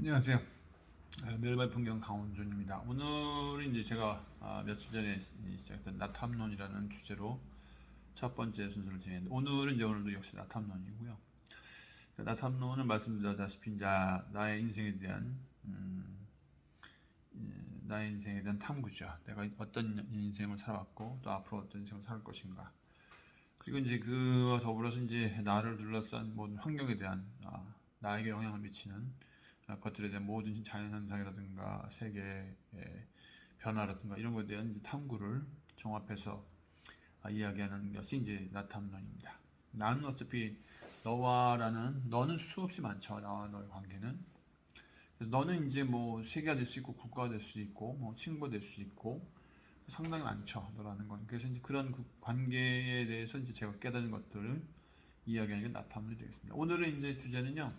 안녕하세요. 멜발 풍경 강원준입니다. 오늘은 이제 제가 며칠 전에 시작했던 나탐론이라는 주제로 첫 번째 순서를 진행했는데 오늘도 역시 나탐론이고요. 나탐론은 말씀드렸다시피 이제 나의 인생에 대한 나의 인생에 대한 탐구죠. 내가 어떤 인생을 살아왔고 또 앞으로 어떤 인생을 살 것인가. 그리고 이제 그와 더불어서 이제 나를 둘러싼 모든 환경에 대한 나에게 영향을 미치는 것들에 대한 모든 자연현상이라든가 세계의 변화라든가 이런 것에 대한 이제 탐구를 종합해서 이야기하는 것이 이제 나탐론입니다. 나는 어차피 너는 수없이 많죠. 나와 너의 관계는. 그래서 너는 이제 뭐 세계가 될 수 있고 국가가 될 수 있고 뭐 친구가 될 수 있고 상당히 많죠. 너라는 건. 그래서 이제 그런 그 관계에 대해서 이제 제가 깨닫는 것들을 이야기하는 게 나탐론이 되겠습니다. 오늘은 이제 주제는요.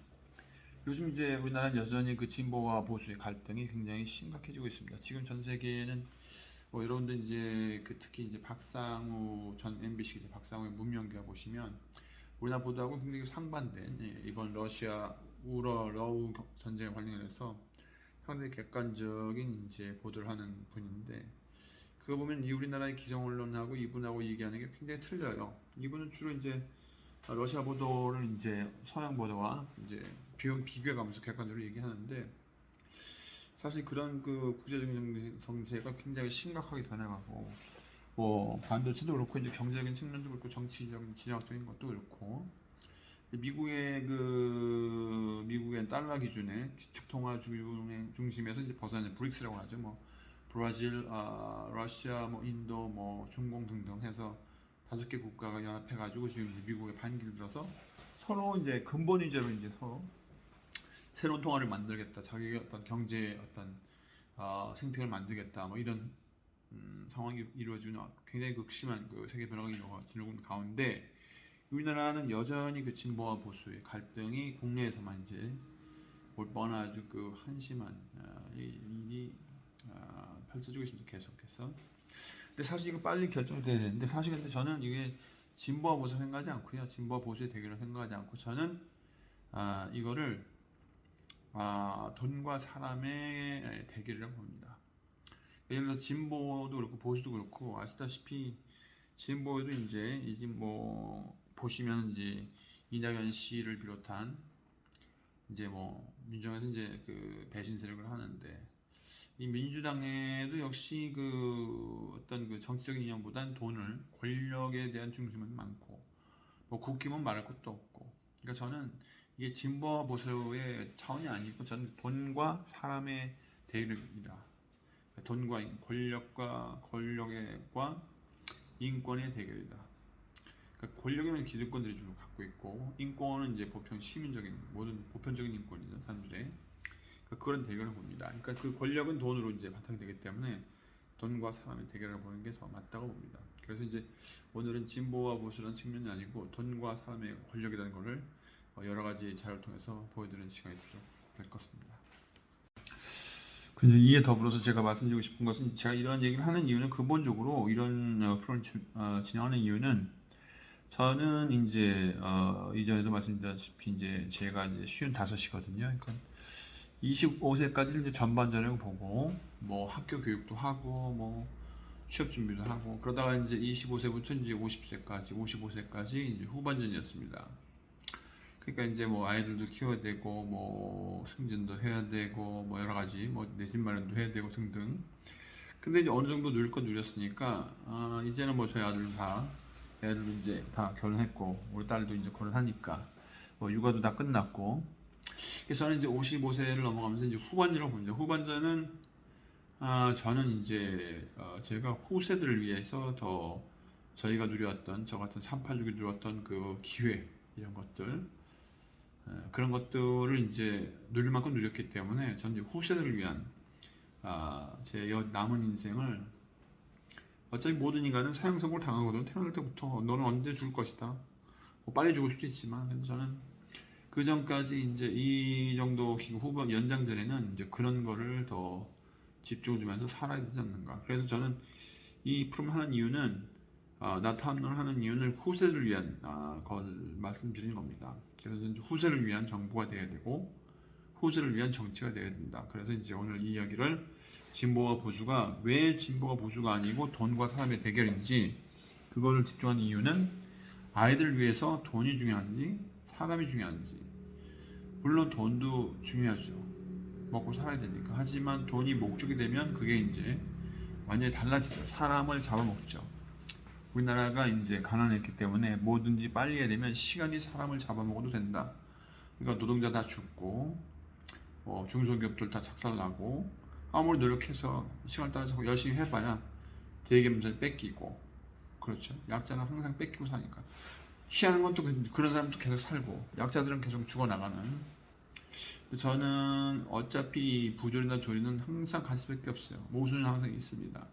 요즘 이제 우리나라는 여전히 그 진보와 보수의 갈등이 굉장히 심각해지고 있습니다. 지금 전 세계에는 뭐 여러분들 이제 그 특히 이제 박상우 전 MBC 기자 박상우의 문명기가 보시면 우리나라 보도하고 굉장히 상반된 이번 러시아 러우 전쟁에 관련해서 상당히 객관적인 이제 보도를 하는 분인데 그거 보면 우리나라의 기성 언론하고 이분하고 얘기하는 게 굉장히 틀려요. 이분은 주로 이제 러시아 보도를 이제 서양 보도와 이제 비교해가면서 객관적으로 얘기하는데 사실 그런 그 국제적인 정세가 굉장히 심각하게 변해가고 뭐 반도체도 그렇고 이제 경제적인 측면도 그렇고 정치적인 지정학적인 것도 그렇고 미국의 달러 기준의 기축통화 중심에서 이제 벗어난 브릭스라고 하죠. 뭐 브라질, 러시아, 뭐 인도, 뭐 중공 등등 해서 5개 국가가 연합해가지고 지금 미국의 반기를 들어서 서로 이제 근본 위제로 이제 서로 새로운 통화를 만들겠다. 자기의 어떤 경제 어떤 생태계를 만들겠다. 뭐 이런 상황이 이루어지는 굉장히 극심한 그 세계 변화가 이루어지는 가운데 우리나라는 여전히 그 진보와 보수의 갈등이 국내에서만 이제 올 뻔한 아주 그 한심한 일이 펼쳐지고 있습니다. 계속해서. 근데 사실 이거 빨리 결정돼야 되는데 사실 근데 저는 이게 진보와 보수 생각하지 않고요. 진보와 보수의 대결을 생각하지 않고 저는 이거를 돈과 사람의 대결이라고 봅니다. 예를 들어서 진보도 그렇고 보수도 그렇고 아시다시피 진보에도 이제 뭐 보시면 이제 이낙연 씨를 비롯한 이제 뭐 민주당에서 이제 그 배신 세력을 하는데 이 민주당에도 역시 그 어떤 그 정치적인 이념보단 돈을 권력에 대한 중심은 많고 뭐 국힘은 말할 것도 없고 그러니까 저는 이게 진보와 보수의 차원이 아니고 저는 돈과 사람의 대결이다. 돈과 권력과 인권의 대결이다. 그러니까 권력이면 기득권들이 주로 갖고 있고 인권은 이제 시민적인 모든 보편적인 인권이죠 사람들의 그런 대결을 봅니다. 그러니까 그 권력은 돈으로 이제 바탕되기 때문에 돈과 사람의 대결을 보는 게 더 맞다고 봅니다. 그래서 이제 오늘은 진보와 보수라는 측면이 아니고 돈과 사람의 권력이라는 것을 여러 가지 자료를 통해서 보여드리는 시간이 될 것입니다. 그래서 이에 더불어서 제가 말씀드리고 싶은 것은 제가 이런 얘기를 하는 이유는 근본적으로 이런 프로그램을 진행하는 이유는 저는 이제 이전에도 말씀드렸다시피 이제 제가 이제 55이거든요. 그러니까 25세까지 이제 전반전을 보고 뭐 학교 교육도 하고 뭐 취업 준비도 하고 그러다가 이제 25세부터 이제 55세까지 이제 후반전이었습니다. 그러니까 이제 뭐 아이들도 키워야 되고 뭐 승진도 해야 되고 뭐 여러 가지 뭐 내 집 마련도 해야 되고 등등. 근데 이제 어느 정도 누릴 건 누렸으니까 이제는 뭐 저희 애들도 이제 다 결혼했고 우리 딸도 이제 결혼하니까 뭐 육아도 다 끝났고 그래서 저는 이제 55세를 넘어가면서 이제 후반전을 봅니다. 후반전은 저는 이제 제가 후세들을 위해서 더 저희가 누려왔던 저 같은 386이 누렸던 그 기회 이런 것들 그런 것들을 이제 누릴 만큼 누렸기 때문에 저는 이제 후세들을 위한 제 남은 인생을 어차피 모든 인간은 사형선고를 당하거든. 태어날 때부터 너는 언제 죽을 것이다. 뭐 빨리 죽을 수도 있지만 근데 저는 그 전까지 이제 이 정도 후반 연장전에는 이제 그런 거를 더 집중을 주면서 살아야 되지 않는가. 그래서 저는 이 프로그램 하는 이유는 나타남을 하는 이유는 후세를 위한 걸 말씀드리는 겁니다. 그래서 이제 후세를 위한 정보가 돼야 되고 후세를 위한 정치가 되어야 된다. 그래서 이제 오늘 이 이야기를 진보와 보수가 왜 진보가 보수가 아니고 돈과 사람의 대결인지 그거를 집중한 이유는 아이들을 위해서 돈이 중요한지 사람이 중요한지. 물론 돈도 중요하죠. 먹고 살아야 되니까. 하지만 돈이 목적이 되면 그게 이제 완전히 달라지죠. 사람을 잡아먹죠. 우리나라가 이제 가난했기 때문에 뭐든지 빨리 해야 되면 시간이 사람을 잡아먹어도 된다. 그러니까 노동자 다 죽고 중소기업들 다 작살나고 아무리 노력해서 시간 따라잡고 열심히 해봐야 대기업들 뺏기고 그렇죠. 약자는 항상 뺏기고 사니까 희한한 건 또 그런 사람도 계속 살고 약자들은 계속 죽어나가는. 저는 어차피 부조리나 조리는 항상 갈 수밖에 없어요. 모순은 항상 있습니다.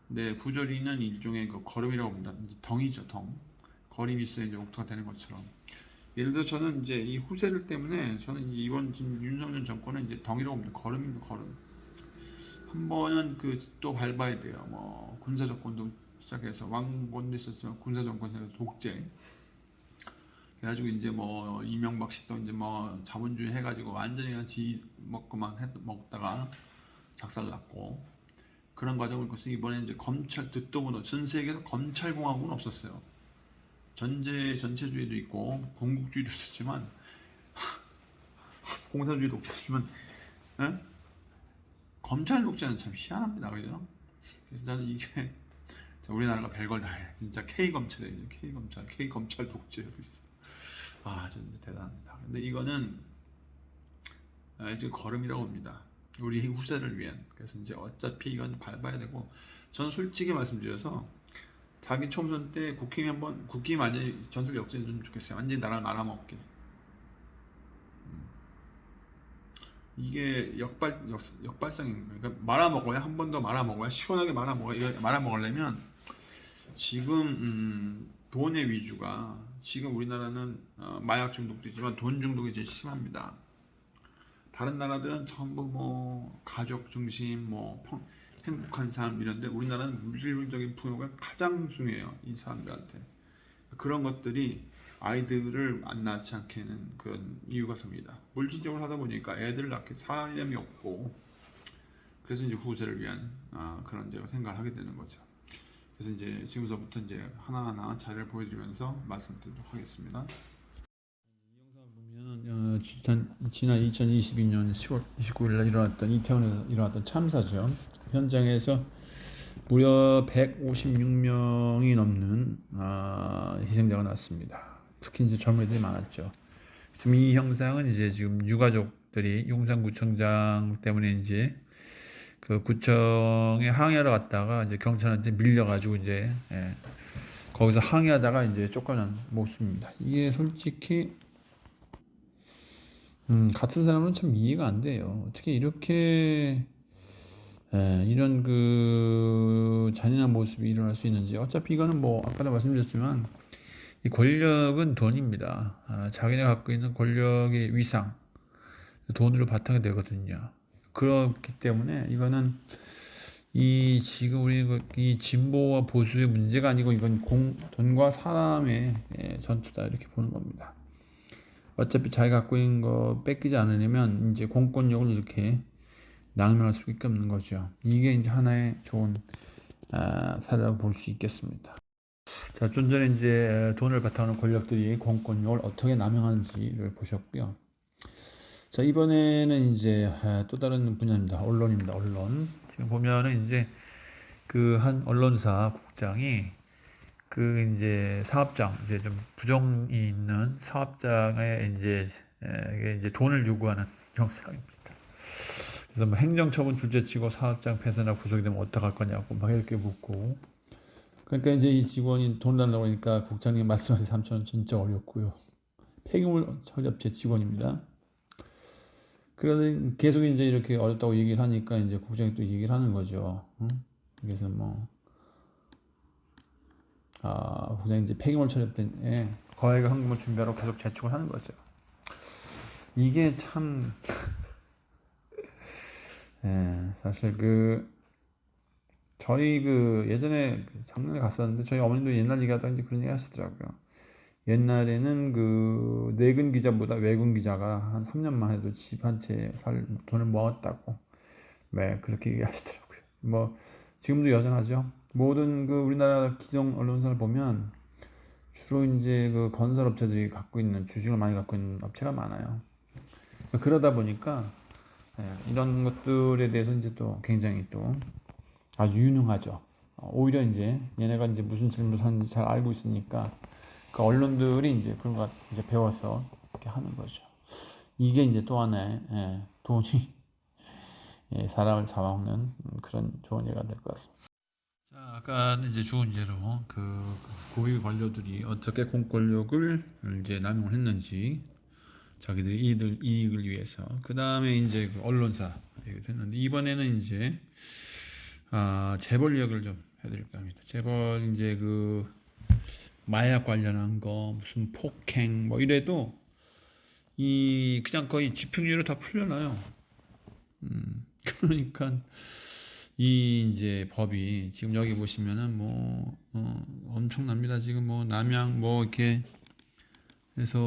근데 부조리는 일종의 그 걸음이라고 봅니다. 덩이죠, 덩. 걸음이 있어야 이제 옥토가 되는 것처럼. 예를 들어 저는 이제 이 후세를 때문에 저는 이제 이번 지금 윤석열 정권은 이제 덩이라고 봅니다. 걸음입니다, 걸음. 한 번은 그 또 밟아야 돼요. 뭐 군사 정권도 시작해서 왕권도 있었지만 군사 정권 시작해서 독재. 그래가지고 이제 뭐 이명박 씨도 이제 뭐 자본주의 해가지고 완전히 그냥 지 먹고만 먹다가 작살났고 그런 과정을 거쳐서 이번에 이제 검찰 듣도 보도 전 세계에서 검찰공화국은 없었어요. 전체주의도 있고 군국주의도 있었지만 공산주의도 없었지만 검찰 독재는 참 희한합니다, 그죠? 그래서 저는 이게 우리나라가 별걸 다 해. 진짜 K 검찰이에요, K 검찰, K 검찰 독재로 있어. 진짜 대단합니다. 근데 이거는 일종의 걸음이라고 봅니다. 우리 후세를 위한. 그래서 이제 어차피 이건 밟아야 되고, 저는 솔직히 말씀드려서 자기 총선 때 국힘이 완전히 전술 역전해 주면 좋겠어요. 완전히 나라를 말아먹게. 이게 역발상인 거예요. 그러니까 말아먹어야 한 번 더 말아먹어야 시원하게 말아먹어야. 이거 말아먹으려면 지금 돈의 위주가 지금 우리나라는 마약 중독도 있지만 돈 중독이 제일 심합니다. 다른 나라들은 전부 뭐 가족 중심, 뭐 행복한 삶 이런데 우리나라는 물질적인 풍요가 가장 중요해요, 이 사람들한테. 그런 것들이 아이들을 안 낳지 않게 하는 그런 이유가 됩니다. 물질적으로 하다 보니까 애들을 낳게 사람이 없고, 그래서 이제 후세를 위한 그런 제가 생각을 하게 되는 거죠. 그래서 이제 지금서부터 이제 하나하나 자료를 보여드리면서 말씀드리도록 하겠습니다. 이 영상 보면 지난 2022년 10월 29일 날 일어났던 이태원에서 일어났던 참사죠. 현장에서 무려 156명이 넘는 희생자가 났습니다. 특히 이제 젊은이들이 많았죠. 지금 이 형상은 이제 지금 유가족들이 용산구청장 때문에 이제 그 구청에 항의하러 갔다가 이제 경찰한테 밀려가지고 이제 거기서 항의하다가 이제 쫓겨난 모습입니다. 이게 솔직히 같은 사람은 참 이해가 안 돼요. 어떻게 이렇게 이런 그 잔인한 모습이 일어날 수 있는지. 어차피 이거는 뭐 아까도 말씀드렸지만 이 권력은 돈입니다. 자기네 갖고 있는 권력의 위상, 돈으로 바탕이 되거든요. 그렇기 때문에 이거는 지금 우리 이 진보와 보수의 문제가 아니고 이건 돈과 사람의 전투다, 이렇게 보는 겁니다. 어차피 자기 갖고 있는 거 뺏기지 않으려면 이제 공권력을 이렇게 낭명할 수밖에 없는 거죠. 이게 이제 하나의 좋은 사례라고 볼 수 있겠습니다. 자, 좀 전에 이제 돈을 바탕으로 권력들이 공권력을 어떻게 남용하는지를 보셨고요. 자, 이번에는 이제 또 다른 분야입니다. 언론입니다. 언론. 지금 보면은 이제 그 한 언론사 국장이 그 이제 사업장, 이제 좀 부정이 있는 사업장에 이제 돈을 요구하는 영상입니다. 그래서 뭐 행정처분 둘째치고 사업장 폐쇄나 구속이 되면 어떡할 거냐고 막 이렇게 묻고. 그러니까 이제 이 직원이 돈 달라고 하니까 국장님 말씀하신 3,000원 진짜 어렵고요. 폐기물 처리업체 직원입니다. 그래서 계속 이제 이렇게 어렵다고 얘기를 하니까 이제 국장이 또 얘기를 하는 거죠. 그래서 뭐 국장이 이제 폐기물 처리업체 거액의 현금을 준비하라고 계속 재촉을 하는 거죠. 이게 참 사실 저희 예전에 작년에 갔었는데 저희 어머님도 옛날 얘기하다가 이제 그런 얘기 하시더라고요. 옛날에는 그 내근 기자보다 외근 기자가 한 3년만 해도 집 한 채 살 돈을 모았다고 네, 그렇게 얘기하시더라고요. 뭐 지금도 여전하죠. 모든 그 우리나라 기성 언론사를 보면 주로 이제 그 건설업체들이 갖고 있는 주식을 많이 갖고 있는 업체가 많아요. 그러다 보니까 이런 것들에 대해서 이제 또 굉장히 또 아주 유능하죠. 오히려 이제 얘네가 이제 무슨 잘못하는지 잘 알고 있으니까 그 언론들이 이제 그런 거 이제 배워서 이렇게 하는 거죠. 이게 이제 또 하나의 돈이 사람을 잡아먹는 그런 좋은 예가 될 것 같습니다. 자, 아까는 이제 좋은 예로 그 고위 관료들이 어떻게 공권력을 이제 남용을 했는지 자기들의 이익을 위해서. 그 다음에 이제 그 언론사 얘기를 했는데 이번에는 이제 재벌 이야기를 좀 해드릴까 합니다. 재벌 이제 그 마약 관련한 거 무슨 폭행 뭐 이래도 이 그냥 거의 집행유예로 다 풀려나요. 그러니까 이 이제 법이 지금 여기 보시면은 뭐 엄청납니다. 지금 뭐 남양 뭐 이렇게 해서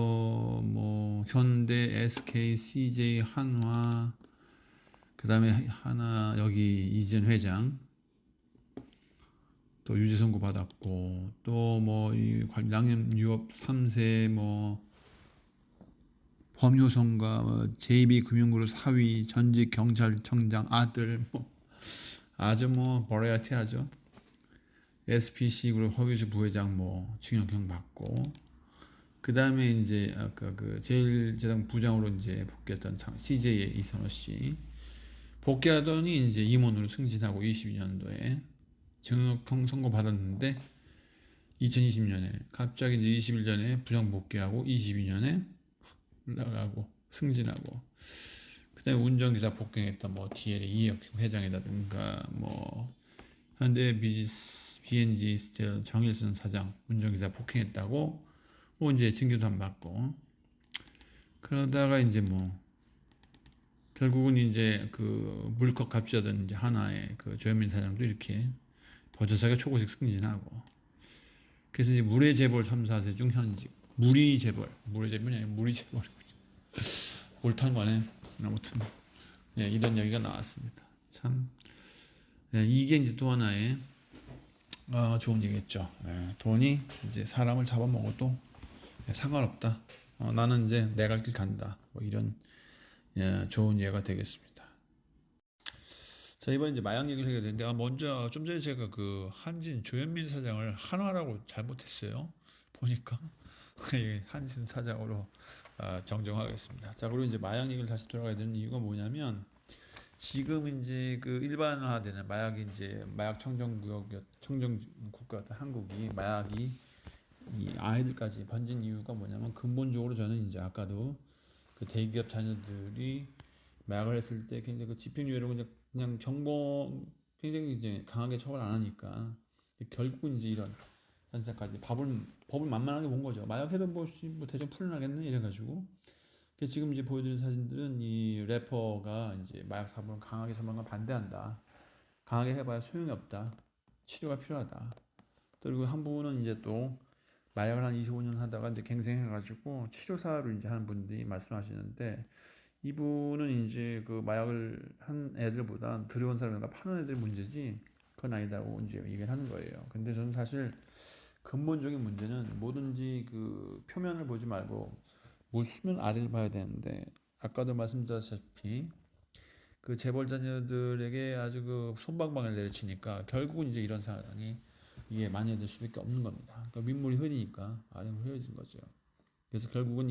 뭐 현대, SK, CJ, 한화 그다음에 하나 여기 이재현 회장 또 유죄 선고 받았고 또 뭐 이 양념 유업 3세 뭐 범효성과 뭐 JB금융그룹 사위 전직 경찰청장 아들 뭐 아주 뭐 버라이어티하죠. SPC그룹 허위주 부회장 뭐 징역형 받고 그 다음에 이제 아까 그 제일제당 부장으로 이제 복귀했던 CJ의 이선호 씨 복귀하더니 이제 임원으로 승진하고 22년도에 징역형 선고 받았는데 2020년에 갑자기 이제 21년에 부장 복귀하고 22년에 올라가고 승진하고 그다음에 운전기사 폭행했던 뭐 DL의 이혁 회장이라든가 뭐 현대 BNG 스틸 정일선 사장 운전기사 폭행했다고 뭐 이제 징계도 안 받고 그러다가 이제 뭐 결국은 이제 그 물컵 갑자던 이제 하나의 그 조현민 사장도 이렇게 버젓하게 초고식 승진하고 그래서 이제 물의 재벌 3, 4세 중 현직 물의 재벌이 아니라 물의 재벌이군요. 옳다는 거네. 아무튼 이런 얘기가 나왔습니다. 참 이게 이제 또 하나의 좋은 얘기겠죠. 돈이 이제 사람을 잡아먹어도 상관없다. 나는 이제 내 갈 길 간다. 뭐 이런 좋은 예가 되겠습니다. 자 이번에 이제 마약 얘기를 해야 되는데 먼저 좀 전에 제가 그 한진 조현민 사장을 한화라고 잘못했어요. 보니까 한진 사장으로 정정하겠습니다. 자 그리고 이제 마약 얘기를 다시 돌아가야 되는 이유가 뭐냐면 지금 이제 그 일반화되는 마약이 이제 마약 청정 국가였던 한국이 마약이 이 아이들까지 번진 이유가 뭐냐면 근본적으로 저는 이제 아까도 그 대기업 자녀들이 마약을 했을 때 굉장히 그 집행유예로 그냥 정보 굉장히 이제 강하게 처벌 안 하니까 결국은 이제 이런 현상까지 법을 만만하게 본 거죠. 마약해도 뭐 대충 풀려나겠네 이래가지고. 그래서 지금 이제 보여드린 사진들은 이 래퍼가 이제 마약 사범을 강하게 처벌한 반대한다. 강하게 해봐야 소용이 없다. 치료가 필요하다. 그리고 한 분은 이제 또 마약을 한 25년 하다가 이제 갱생해가지고 치료사로 이제 하는 분들이 말씀하시는데 이분은 이제 그 마약을 한 애들보다 들여온 사람과 파는 애들 문제지 그건 아니다고 이제 얘기를 하는 거예요. 근데 저는 사실 근본적인 문제는 뭐든지 그 표면을 보지 말고 물 수면 아래를 봐야 되는데 아까도 말씀드렸다시피 그 재벌 자녀들에게 아주 그 솜방망이를 내리치니까 결국은 이제 이런 상황이 이게 만연될 수밖에 없는 겁니다. 그러니까 윗물이 흐리니까 아래물 흐려진 거죠. 그래서 결국은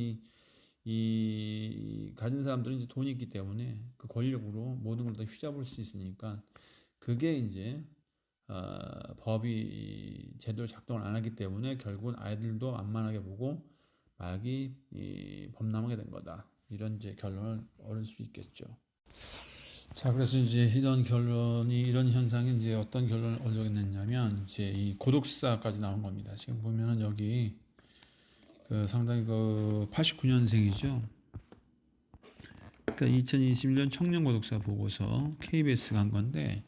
이 가진 사람들은 이제 돈이 있기 때문에 그 권력으로 모든 걸 다 휘잡을 수 있으니까 그게 이제 법이 제대로 작동을 안 하기 때문에 결국은 아이들도 만만하게 보고 마약이 범람하게 된 거다. 이런 이제 결론을 얻을 수 있겠죠. 자, 그래서 이제 이런 현상이 이제 어떤 결론을 얻어냈냐면 이제 이 고독사까지 나온 겁니다. 지금 보면은 여기 그 상당히 그 89년생이죠. 그러니까 2021년 청년 고독사 보고서 KBS가 한 건데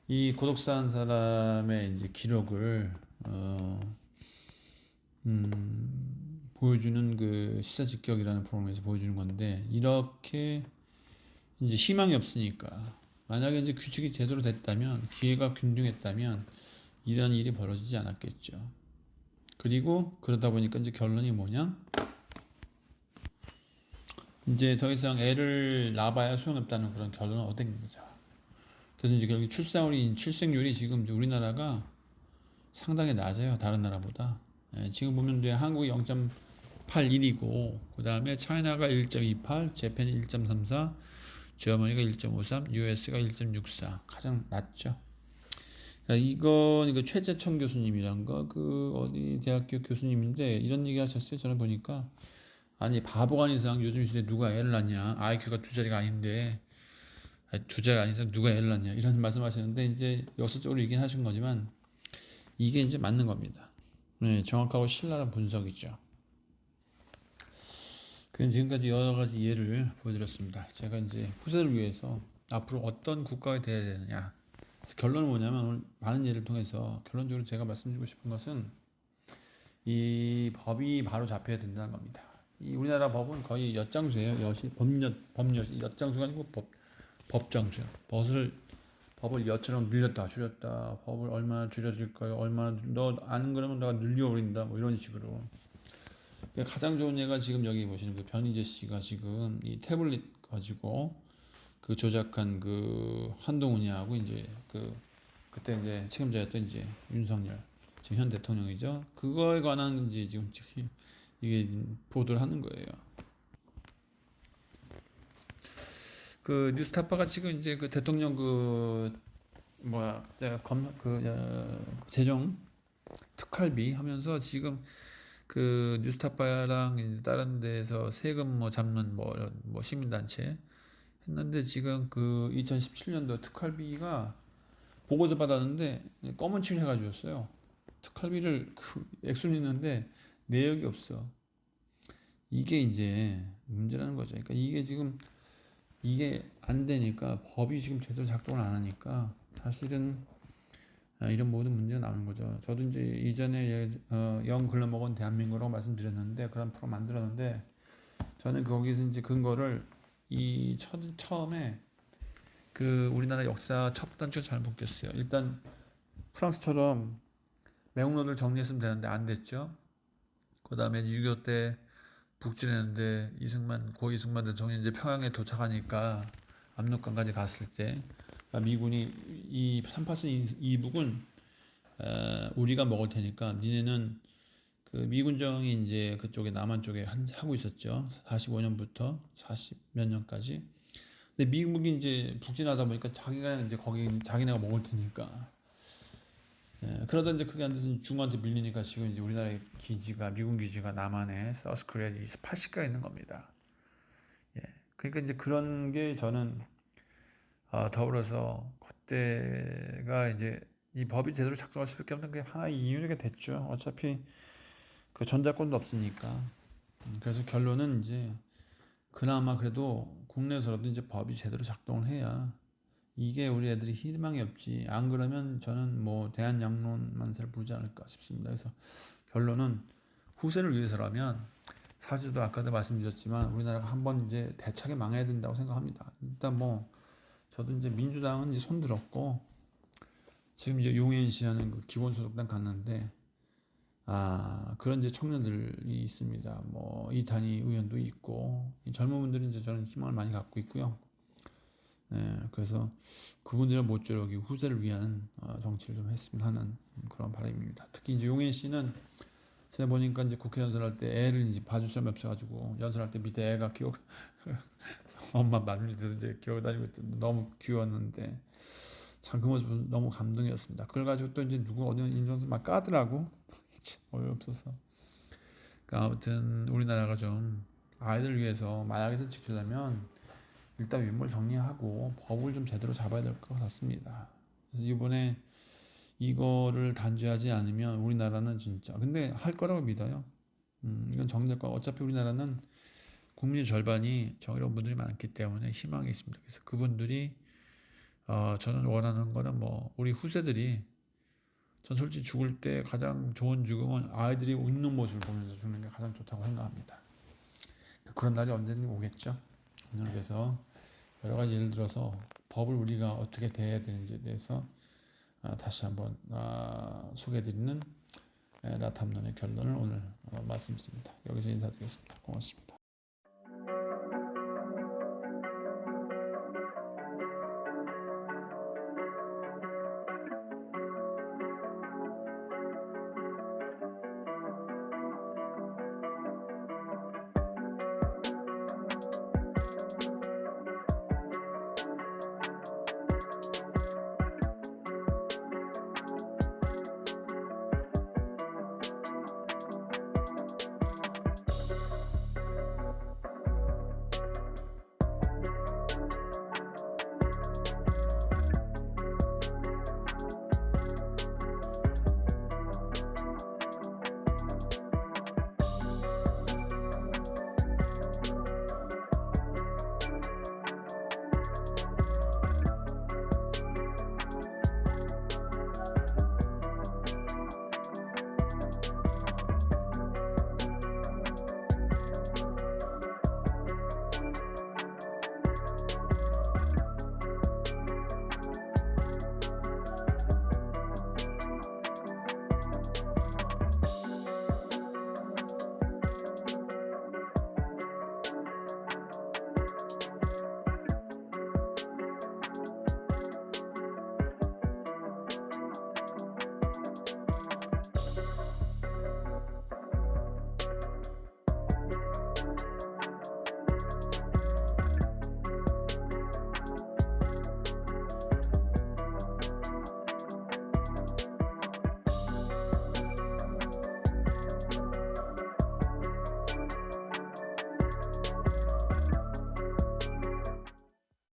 이 고독사 한 사람의 이제 기록을 보여주는 그 시사직격이라는 프로그램에서 보여주는 건데 이렇게 이제 희망이 없으니까 만약에 이제 규칙이 제대로 됐다면 기회가 균등했다면 이런 일이 벌어지지 않았겠죠. 그리고 그러다 보니까 이제 결론이 뭐냐? 이제 더 이상 애를 낳아봐야 소용없다는 그런 결론을 얻은 거죠. 그래서 이제 결국 출생률이 지금 이제 우리나라가 상당히 낮아요. 다른 나라보다. 예, 지금 보면 이제 한국이 0.81이고 그 다음에 차이나가 1.28, 재팬이 1.34, 저머니가 1.53, US가 1.64 가장 낮죠. 그러니까 이거 최재청 교수님이란 그 어디 대학교 교수님인데 이런 얘기 하셨어요. 저는 보니까 아니 바보가 아닌 이상 요즘 시대에 누가 애를 낳냐? IQ가 두 자리가 아닌데 두 자리가 아닌 이상 누가 애를 낳냐? 이런 말씀하시는데 이제 역설적으로 얘기는 하신 거지만 이게 이제 맞는 겁니다. 네, 정확하고 신랄한 분석이죠. 그래서 지금까지 여러 가지 예를 보여드렸습니다. 제가 이제 후세를 위해서 앞으로 어떤 국가가 되어야 되느냐. 결론은 뭐냐면 오늘 많은 예를 통해서 결론적으로 제가 말씀드리고 싶은 것은 이 법이 바로 잡혀야 된다는 겁니다. 이 우리나라 법은 거의 엿장수예요. 법엿이 엿장수가 아니고 법장수야. 법을 엿처럼 늘렸다 줄였다. 법을 얼마나 줄여줄까요? 얼마나 너 아는 거라면 내가 늘려버린다. 뭐 이런 식으로. 그러니까 가장 좋은 예가 지금 여기 보시는 그 변희재 씨가 지금 이 태블릿 가지고 그 조작한 그 한동훈이하고 이제 그때 이제 책임자였던 이제 윤석열 지금 현 대통령이죠. 그거에 관한 이제 지금 이게 보도를 하는 거예요. 그 뉴스타파가 지금 이제 그 대통령 그 뭐야 재정 특활비 하면서 지금 그 뉴스타파랑 이제 다른 데에서 세금 뭐 잡는 뭐 시민단체 했는데 지금 그 2017년도 특활비가 보고서 받았는데 검은 칠 해가지고 줬어요. 특활비를 그 액수는 있는데 내역이 없어. 이게 이제 문제라는 거죠. 그러니까 이게 지금 이게 안 되니까 법이 지금 제대로 작동을 안 하니까 사실은 이런 모든 문제가 나오는 거죠. 저도 이제 이전에 영 글러먹은 대한민국이라고 말씀드렸는데 그런 프로 만들었는데 저는 거기서 이제 근거를 처음에 그 우리나라 역사 첫 단추를 잘못 꼈어요. 일단 프랑스처럼 매국노를 정리했으면 되는데 안 됐죠. 그 다음에 6.25 때 북진했는데 고 이승만 대통령이 이제 평양에 도착하니까 압록강까지 갔을 때 미군이 이 38선 이북은 우리가 먹을 테니까 니네는 그 미군정이 이제 그쪽에 남한 쪽에 하고 있었죠. 45년부터 40 몇 년까지. 근데 미국이 이제 북진하다 보니까 자기가 이제 거기 자기네가 먹을 테니까. 그러다 이제 그게 안 돼서 중국한테 밀리니까 지금 이제 우리나라의 기지가 미군 기지가 남한에 사우스 코리아에 80가 있는 겁니다. 예. 그러니까 이제 그런 게 저는 더불어서 그때가 이제 이 법이 제대로 작동할 수밖에 없는 게 하나의 이유가 됐죠. 어차피 그 전자권도 없으니까. 그래서 결론은 이제 그나마 그래도 국내에서라도 이제 법이 제대로 작동을 해야 이게 우리 애들이 희망이 없지. 안 그러면 저는 뭐 대한양론 만세를 부르지 않을까 싶습니다. 그래서 결론은 후세를 위해서라면 사실도 아까도 말씀드렸지만 우리나라가 한번 이제 대차게 망해야 된다고 생각합니다. 일단 뭐 저도 이제 민주당은 이제 손들었고 지금 이제 용해인 하는 그 기본소득당 갔는데 그런 이제 청년들이 있습니다. 뭐 이탄희 의원도 있고 젊은 분들이 이제 저는 희망을 많이 갖고 있고요. 그래서 그분들의 모쪼록 후세를 위한 정치를 좀 했으면 하는 그런 바람입니다. 특히 이제 용인 씨는 제가 보니까 이제 국회 연설할 때 애를 이제 봐줄 사람이 없어가지고 연설할 때 밑에 애가 엄마 말 밑에서 이제 기어 다니고 있던데 너무 귀여웠는데 참 그 모습은 너무 감동이었습니다. 그걸 가지고 또 이제 누구 어느 인정서 막 까더라고. 어이없어서. 그러니까 아무튼 우리나라가 좀 아이들 위해서 만약에서 지키려면 일단 윗물 정리하고 법을 좀 제대로 잡아야 될 것 같습니다. 그래서 이번에 이거를 단죄하지 않으면 우리나라는 진짜 근데 할 거라고 믿어요. 이건 정리될 거. 어차피 우리나라는 국민의 절반이 정의로운 분들이 많기 때문에 희망이 있습니다. 그래서 그분들이 저는 원하는 거는 뭐 우리 후세들이 전 솔직히 죽을 때 가장 좋은 죽음은 아이들이 웃는 모습을 보면서 죽는 게 가장 좋다고 생각합니다. 그런 날이 언제든지 오겠죠. 오늘 그래서 여러 가지 예를 들어서 법을 우리가 어떻게 대해야 되는지에 대해서 다시 한번 소개해드리는 나탐론의 결론을 오늘 말씀드립니다. 여기서 인사드리겠습니다. 고맙습니다.